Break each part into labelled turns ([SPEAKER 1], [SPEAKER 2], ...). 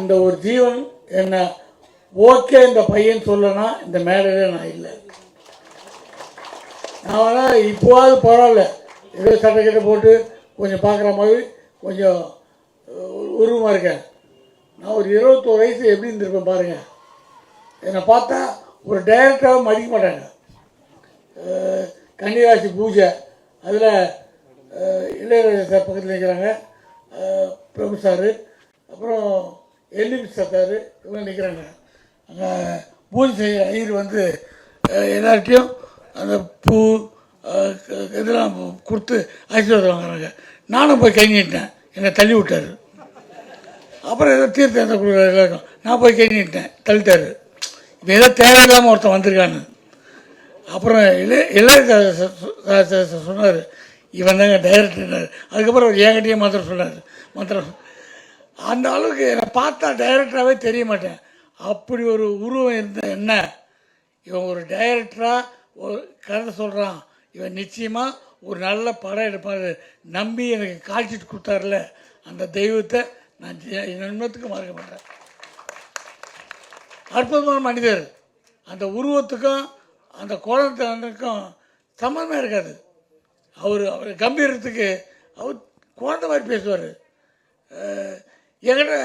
[SPEAKER 1] அந்த ஒரு ஜீவன் என்ன ஓகே இந்த பையன் சொல்லனா இந்த மேடையில் நான் இல்லை. நான் வேணால் இப்போவாது பரவாயில்ல, ஏதோ சட்டைக்கிட்ட போட்டு கொஞ்சம் பார்க்குற மாதிரி கொஞ்சம் உருவமாக இருக்கேன். நான் ஒரு 21 வயசு எப்படி இருந்திருப்பேன் பாருங்கள். என்னை பார்த்தா ஒரு டைரக்டராக மதிக்க மாட்டாங்க. கன்னிராசி பூஜை அதில் இளையராஜா சார் பக்கத்தில் நிற்கிறாங்க, பிரபு சார், அப்புறம் எல்லிபி சார், இவங்க நிற்கிறாங்க. அங்கே பூஜை செய்ய ஐயர் வந்து எல்லார்ட்டையும் அந்த பூ இதெல்லாம் கொடுத்து ஆசீர்வாதம் வாங்குறாங்க. நானும் போய் கை நீட்டேன், என்னை தள்ளி விட்டார். அப்புறம் ஏதோ தீர்த்தம் எந்த கொடுக்குறாங்க, நான் போய் கை நீட்டேன், தள்ளிட்டார். இப்போ ஏதோ தேவையில்லாமல் ஒருத்தன் வந்திருக்கான்னு. அப்புறம் இளையராஜா சொன்னார், இவன் தாங்க டைரக்டர்னார். அதுக்கப்புறம் அவர் என்கிட்டயே மாத்திரம் சொன்னார். மாத்திரம் அந்த அளவுக்கு என்னை பார்த்தா டைரக்டராகவே தெரிய மாட்டேன். அப்படி ஒரு உருவம் இருந்த என்ன, இவன் ஒரு டைரக்டராக ஒரு கதை சொல்கிறான், இவன் நிச்சயமாக ஒரு நல்ல படம் எடுப்பார் நம்பி எனக்கு காட்சிட்டு கொடுத்தாருல, அந்த தெய்வத்தை நான் ஜென்மத்துக்கு மறக்க மாட்டேன். அற்புதமான மனிதர். அந்த உருவத்துக்கும் அந்த குழந்தைக்கும் சம்மந்தமே இருக்காது. அவர் கம்பீரத்துக்கு அவர் குழந்தை மாதிரி பேசுவார். என்கிட்ட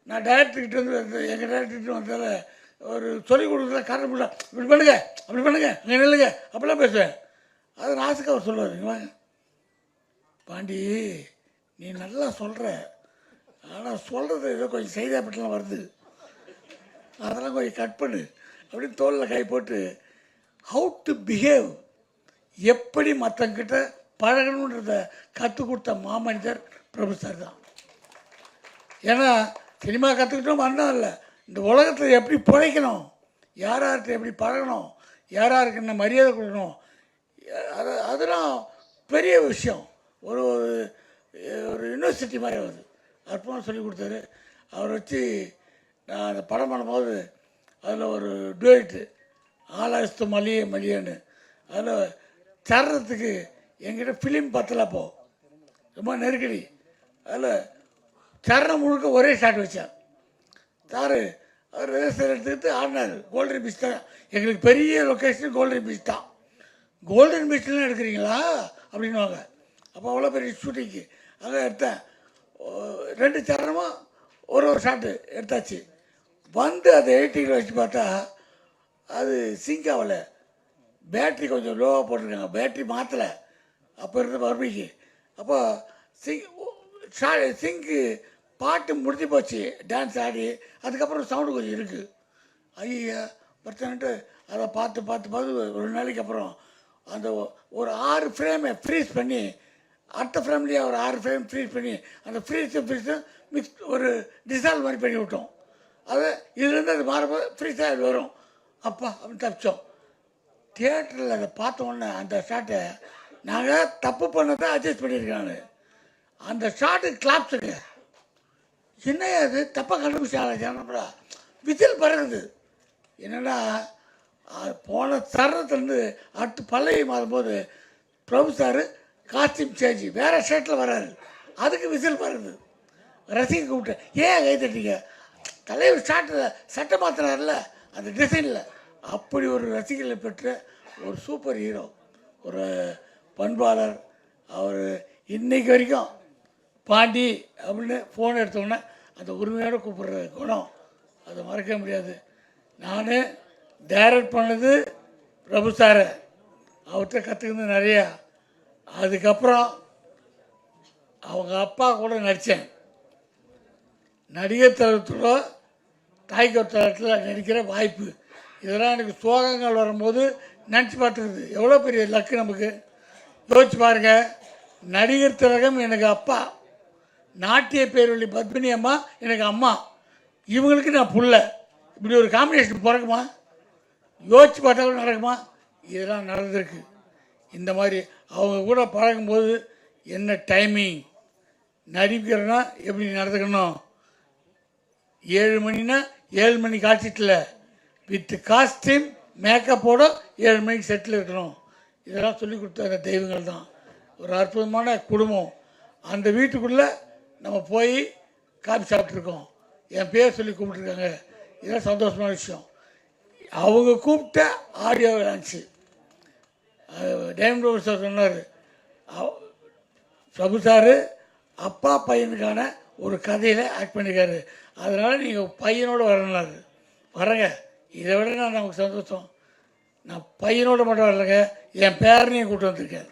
[SPEAKER 1] நான் டைரக்டர்கிட்ட வந்து எங்கள் டைரக்டர்கிட்ட வந்தால் ஒரு சொல்லிக் கொடுக்குறத காரணம் இல்லை, இப்படி பண்ணுங்க அப்படி பண்ணுங்க அங்கே நில்லுங்க அப்படிலாம் பேசுவேன். அது ராசுக்கு அவர் சொல்லுவார், வாங்க பாண்டி நீ நல்லா சொல்கிற, ஆனால் சொல்கிறது ஏதோ கொஞ்சம் செய்தியாப்பட்டெலாம் வருது, அதெல்லாம் கொஞ்சம் கட் பண்ணு அப்படின்னு தோளில் கை போட்டு ஹவு டு பிஹேவ், எப்படி மற்றவங்கிட்ட பழகணுன்றத கற்றுக் கொடுத்த மாமனிதர் பிரபு சார் தான். ஏன்னா சினிமா கற்றுக்கிட்டோம் வந்தோம் இல்லை, இந்த உலகத்தில் எப்படி பிழைக்கணும், யார் யார்கிட்ட எப்படி பழகணும், யார் யாருக்கு என்ன மரியாதை கொடுக்கணும், அதெல்லாம் பெரிய விஷயம். ஒரு ஒரு யூனிவர்சிட்டி மாதிரி வருது, அற்புதமாக சொல்லி கொடுத்தாரு. அவரை வச்சு நான் அந்த படம் பண்ணும்போது அதில் ஒரு டுவேட்டு ஆலாஸ்து மலியே மலியன்னு, அதில் தர்றதுக்கு என்கிட்ட ஃபிலிம் பத்தலப்போ ரொம்ப நெருக்கடி. அதில் சரணம் முழுக்க ஒரே ஷாட் வச்சேன். சார் அவர் ரிஹர்சல் எடுத்துக்கிட்டு ஆடினார். கோல்டன் பீச் தான் எங்களுக்கு பெரிய லொக்கேஷன், கோல்டன் பீச் தான். கோல்டன் பீச்லாம் எடுக்கிறீங்களா அப்படின்வாங்க. அப்போ அவ்வளோ பெரிய ஷூட்டிங்கு அங்கே எடுத்தேன். 2 சரணமும் ஒரு ஷாட்டு எடுத்தாச்சு. வந்து அதை எடிட்டிங்கில் வச்சு பார்த்தா அது சிங்க் ஆகலை, பேட்ரி கொஞ்சம் லோவாக போட்டிருக்காங்க, பேட்ரி மாற்றலை அப்போ இருந்த பர்மிக்கு. அப்போ சிங்கு பாட்டு முடிஞ்சு போச்சு, டான்ஸ் ஆடி அதுக்கப்புறம் சவுண்டு கொஞ்சம் இருக்குது. ஐயா பிரச்சனைட்டு அதை பார்த்து ஒரு நாளைக்கு அப்புறம் அந்த ஒரு 6 ஃப்ரேமை ஃப்ரீஸ் பண்ணி, அடுத்த ஃப்ரேம்லேயே ஒரு 6 ஃப்ரேம் ஃப்ரீஸ் பண்ணி அந்த ஃப்ரீஸும் மிக்ஸ் ஒரு டிசால்வ் மாதிரி பண்ணி விட்டோம். அது இதுலேருந்து அது மாறும்போது ஃப்ரீஸாக வரும். அப்பா அப்படின்னு தப்பிச்சோம். தியேட்டரில் அதை பார்த்தோன்னே அந்த ஷாட்டை நாங்கள் தப்பு பண்ணதான் அட்ஜஸ்ட் பண்ணியிருக்காங்க. அந்த ஷாட்டுக்கு கிளாப்ஸுங்க என்னையா அது தப்பாக கண்டுபிடிச்சாங்க ஜனப்படா விசில் பறகுது. என்னென்னா போன தருணத்துலேருந்து அடுத்து பல்லவி மாறும்போது பிரபு சார் காஸ்டியூம் சேஞ்சு வேறு ஷர்ட்டில் வராரு, அதுக்கு விசில் பறகுது. ரசிகை கூப்பிட்டேன், ஏன் கை தட்டிங்க, தலைவர் சட்டை மாத்தினார்ல அந்த டிசைனில். அப்படி ஒரு ரசிகர்களை பெற்ற ஒரு சூப்பர் ஹீரோ, ஒரு பண்பாளர். அவர் இன்னைக்கு வரைக்கும் பாண்டி அப்படின்னு ஃபோன் எடுத்தோன்னே அந்த உரிமையோடு கூப்பிட்ற குணம் அதை மறக்க முடியாது. நான் டைரக்ட் பண்ணது பிரபு சாரை, அவர்கிட்ட கற்றுக்கிறது நிறையா. அதுக்கப்புறம் அவங்க அப்பா கூட நடித்தேன். நடிகர் தளத்தோட தாய்க்கர் தளத்தில் நடிக்கிற வாய்ப்பு, இதெல்லாம் எனக்கு சோகங்கள் வரும்போது நினச்சி பார்த்துக்குது. எவ்வளோ பெரிய லக்கு நமக்கு, யோசிச்சு பாருங்கள். நடிகர் திலகம் எனக்கு அப்பா, நாட்டிய பேரொழி பத்மினி அம்மா எனக்கு அம்மா, இவங்களுக்கு நான் புள்ள. இப்படி ஒரு காம்பினேஷன் பிறக்குமா? யோசிச்சு பார்த்தாலும் நடக்குமா? இதெல்லாம் நடந்திருக்கு. இந்த மாதிரி அவங்க கூட பழகும்போது என்ன டைமிங், நடிக்கிறன்னா எப்படி நடந்துக்கணும், 7 மணினா 7 மணி காட்சிட்டில் வித் காஸ்டியூம் மேக்கப்போட 7 மணிக்கு செட்டில் இருக்கணும். இதெல்லாம் சொல்லி கொடுத்த அந்த தெய்வங்கள் தான். ஒரு அற்புதமான குடும்பம். அந்த வீட்டுக்குள்ளே நம்ம போய் காபி சாப்பிட்ருக்கோம். என் பேர் சொல்லி கூப்பிட்டுருக்காங்க. இதெல்லாம் சந்தோஷமான விஷயம். அவங்க கூப்பிட்ட ஆடியோ லான்ச்சு டைமண்ட் சார் சொன்னார், பிரபு சார் அப்பா பையனுக்கான ஒரு கதையில் ஆக்ட் பண்ணியிருக்காரு, அதனால் நீங்கள் பையனோடு வரணுன்னாரு. வரேங்க, இதை விட நான் நமக்கு சந்தோஷம். நான் பையனோடு மட்டும் வரலைங்க, என் பேரனையும் கூப்பிட்டு வந்திருக்கேன்.